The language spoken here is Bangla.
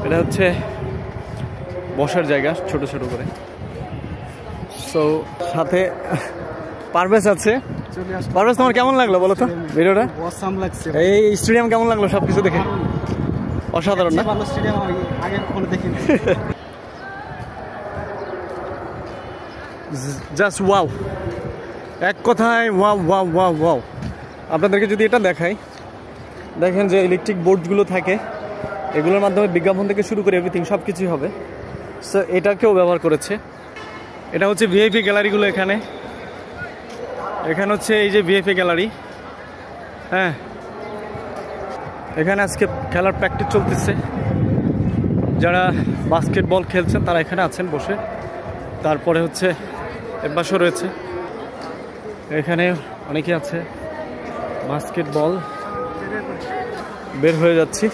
এটা হচ্ছে বসার জায়গা ছোট ছোট করে। সো সাথে পারভেজ আছে। পারভেজ, তোমার কেমন লাগলো বলো তো ভিডিওটা? অসাম লাগছে। এই স্টেডিয়াম কেমন লাগলো সবকিছু দেখে? অসাধারণ না? ভালো স্টেডিয়াম আমি আগে কখনো দেখিনি। জাস্ট ওয়াও, এক কথায় ওয়াও ওয়াও ওয়াও ওয়াও। আপনাদেরকে যদি এটা দেখাই, দেখেন যে ইলেকট্রিক বোর্ডগুলো থাকে, এগুলোর মাধ্যমে বিজ্ঞাপন থেকে শুরু করে এভরিথিং সব কিছুই হবে। সো এটাকেও ব্যবহার করেছে। এটা হচ্ছে ভিআইপি গ্যালারিগুলো। এখানে হচ্ছে এই যে ভিআইপি গ্যালারি। হ্যাঁ, এখানে আজকে খেলার প্র্যাকটিস চলতেছে। যারা বাস্কেটবল খেলছেন তারা এখানে আছেন বসে। তারপরে হচ্ছে এর পাশেও রয়েছে, এখানে অনেকে আছে। বাস্কেটবল বের হয়ে যাচ্ছি।